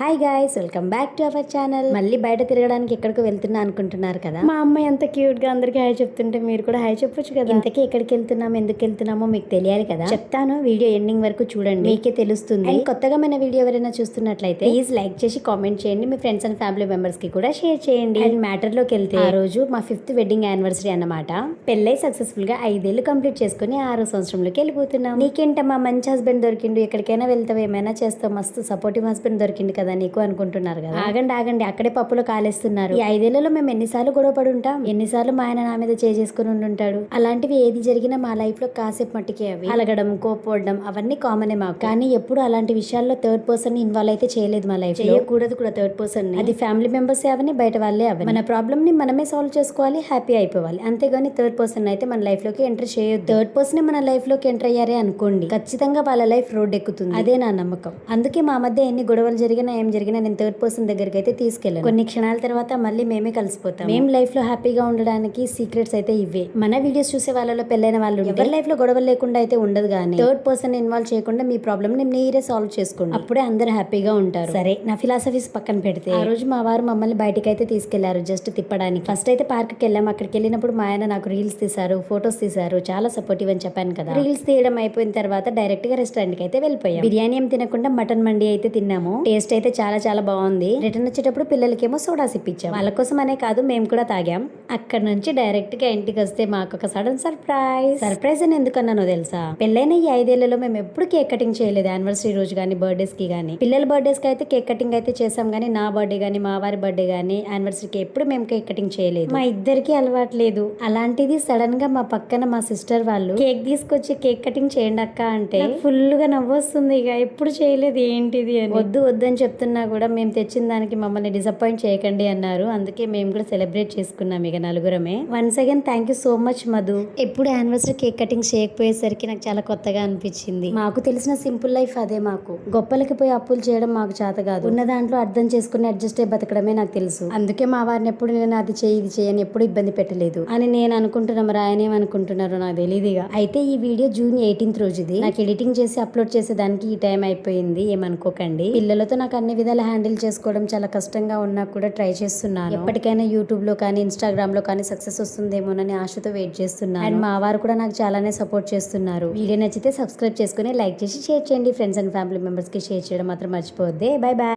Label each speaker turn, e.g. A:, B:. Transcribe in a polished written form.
A: Hi guys, welcome back to our channel. మళ్ళీ బయట తిరగడానికి ఎక్కడికి వెళ్తున్నా అనుకుంటున్నారు కదా. మా అమ్మాయి అంత క్యూట్ గా అందరికి హాయ్ చెప్తుంటే మీరు కూడా హాయ్ చెప్పొచ్చు కదా. ఇంతకీ ఎక్కడికి వెళ్తున్నాము, ఎందుకు వెళ్తున్నామో మీకు తెలియాలి కదా. చెప్తాను, వీడియో ఎండింగ్ వరకు చూడండి, మీకే తెలుస్తుంది. అండ్ కొత్తగా మన వీడియో ఎవరైనా చూస్తున్నట్లయితే ప్లీజ్ లైక్ చేసి కామెంట్ చేయండి, మీ ఫ్రెండ్స్ అండ్ ఫ్యామిలీ మెంబర్స్ కి కూడా షేర్ చేయండి. అండ్ మ్యాటర్ లోకి వెళ్తే, ఆ రోజు మా 5th వెడ్డింగ్ యానివర్సరీ అన్నమాట. పెళ్ళై సక్సెస్ఫుల్ గా 5 ఏళ్ళు కంప్లీట్ చేసుకుని 6వ సంవత్సరంలోకి వెళ్ళిపోతున్నాం. నీకేంటమ్మా మంచి హస్బెండ్ దొరికిండు, ఎక్కడికైనా వెళ్తావు, ఏమైనా చేస్తావు, మస్తు సపోర్టివ్ హస్బెండ్ దొరికింది కదా నీకు అనుకుంటున్నారు కదా. ఆగండి, అక్కడే పప్పులో కాలేస్తున్నారు. ఈ 5 ఏళ్లలో మేము ఎన్నిసార్లు గొడవ పడి ఉంటాం, ఎన్నిసార్లు మా ఆయన నా మీద చేసుకుని ఉండుంటాడు. అలాంటివి ఏది జరిగినా మా లైఫ్ లో కాసేపు మట్టికే అవి అలగడం, కోపడడం అవన్నీ కామనే మాకు. కానీ ఎప్పుడు అలాంటి విషయాల్లో థర్డ్ పర్సన్ ని ఇన్వాల్వ్ అయితే చేయలేదు మా లైఫ్. చేయకూడదు కూడా థర్డ్ పర్సన్ ని. అది ఫ్యామిలీ మెంబర్స్ అవని, బయట వాళ్ళే అవని. మన ప్రాబ్లమ్ ని మనమే సాల్వ్ చేసుకోవాలి, హ్యాపీ అయిపోవాలి. అంతేగాని థర్డ్ పర్సన్ అయితే మన లైఫ్ లోకి ఎంటర్ చేయొద్దు. థర్డ్ పర్సన్ మన లైఫ్ లోకి ఎంటర్ అయ్యారే అనుకోండి, ఖచ్చితంగా వాళ్ళ లైఫ్ రోడ్ ఎక్కుతుంది. అదే నా నమ్మకం. అందుకే మా మధ్య ఎన్ని గొడవలు జరిగినా ఏం జరిగినా నేను థర్డ్ పర్సన్ దగ్గరికి అయితే తీసుకెళ్ళాను. కొన్ని క్షణాల తర్వాత మళ్ళీ మేమే కలిసిపోతాం. మేము లైఫ్ లో హ్యాపీగా ఉండడానికి సీక్రెట్స్ అయితే ఇవే. మన వీడియోస్ చూసే వాళ్ళలో పెళ్ళైన వాళ్ళు ఎవరి లైఫ్ లో గొడవలు లేకుండా అయితే ఉండదు, కానీ థర్డ్ పర్సన్ ఇన్వాల్వ్ చేయకుండా మీ ప్రాబ్లమ్ ని మీరే సాల్వ్ చేసుకోండి, అప్పుడే అందరు హ్యాపీగా ఉంటారు. సరే, నా ఫిలాసఫీస్ పక్కన పెడితే, ఆ రోజు మా వారు మమ్మల్ని బయటకి అయితే తీసుకెళ్లారు జస్ట్ తిప్పడానికి. ఫస్ట్ అయితే పార్క్ కి వెళ్ళాం. అక్కడికి వెళ్ళినప్పుడు మా ఆయన నాకు రీల్స్ తీశారు, ఫొటోస్ తీశారు, చాలా సపోర్టివ్ అని చెప్పాను కదా. రీల్స్ తీయడం అయిపోయిన తర్వాత డైరెక్ట్ గా రెస్టారెంట్ కి అయితే వెళ్ళిపోయాం. బిర్యానీ ఏం తినకుండా మటన్ మండి అయితే తిన్నాము. టేస్ట్ అయితే చాలా బాగుంది. రిటర్న్ వచ్చేటప్పుడు పిల్లలకేమో సోడా సిప్పించాం. వాళ్ళ కోసం అనే కాదు, మేము కూడా తాగాం. అక్కడ నుంచి డైరెక్ట్ గా ఇంటికి వస్తే మాకు ఒక సడన్ సర్ప్రైజ్ అని ఎందుకన్నానో తెలుసా. పెళ్ళైన ఈ 5 ఏళ్లలో మేము ఎప్పుడు కేక్ కటింగ్ చేయలేదు, యానివర్సరీ రోజు గానీ, బర్త్డేస్ కి గానీ. పిల్లల బర్త్డేస్ కి అయితే కేక్ కటింగ్ అయితే చేసాం, గానీ నా బర్త్డే గానీ, మా వారి బర్త్డే గానీ, యానివర్సరీకి ఎప్పుడు మేము కేక్ కటింగ్ చేయలేదు. మా ఇద్దరికి అలవాట్లేదు. అలాంటిది సడన్ గా మా పక్కన మా సిస్టర్ వాళ్ళు కేక్ తీసుకొచ్చి కేక్ కటింగ్ చేయండి అక్క అంటే ఫుల్ గా నవ్వొస్తుంది. ఇక ఎప్పుడు చేయలేదు ఏంటిది అని. వద్దు అని చెప్తున్నా కూడా మేము తెచ్చిన దానికి మమ్మల్ని డిసప్పాయింట్ చేయకండి అన్నారు. అందుకే మేము కూడా సెలబ్రేట్ చేసుకున్నాం ఇక నలుగురమే. Once again thank you so much Madhu. ఎప్పుడు యానివర్సరీ కేక్ కటింగ్ చేయకపోయేసరికి నాకు చాలా కొత్తగా అనిపించింది. మాకు తెలిసిన సింపుల్ లైఫ్ అదే. మాకు గొప్పలకి పోయి అప్పులు చేయడం మాకు చేత కాదు. ఉన్న దాంట్లో అర్థం చేసుకుని అడ్జస్ట్ అయ్యి బతకడమే నాకు తెలుసు. అందుకే మా వారిని ఎప్పుడు నేను అది చేయి ఇది చేయని ఎప్పుడు ఇబ్బంది పెట్టలేదు అని నేను అనుకుంటున్నా. మరి ఆయన ఏమనుకుంటున్నారో నాకు తెలియదుగా. అయితే ఈ వీడియో జూన్ 18th రోజుది. నాకు ఎడిటింగ్ చేసి అప్లోడ్ చేసేదానికి ఈ టైం అయిపోయింది, ఏమనుకోకండి. పిల్లలతో నాకు అన్ని విధాలు హ్యాండిల్ చేసుకోవడం చాలా కష్టంగా ఉన్నా కూడా ట్రై చేస్తున్నాను. ఎప్పటికైనా యూట్యూబ్ లో కానీ, ఇన్స్టాగ్రామ్ లో కానీ సక్సెస్ వస్తుందేమోనని ఆశతో వెయిట్ చేస్తున్నాను. అండ్ మా వారు కూడా నాకు చాలానే సపోర్ట్ చేస్తున్నారు. వీడియో నచ్చితే సబ్స్క్రైబ్ చేసుకుని లైక్ చేసి షేర్ చేయండి. ఫ్రెండ్స్ అండ్ ఫ్యామిలీ మెంబర్స్ కి షేర్ చేయడం మాత్రం మర్చిపోవద్దే. Bye bye.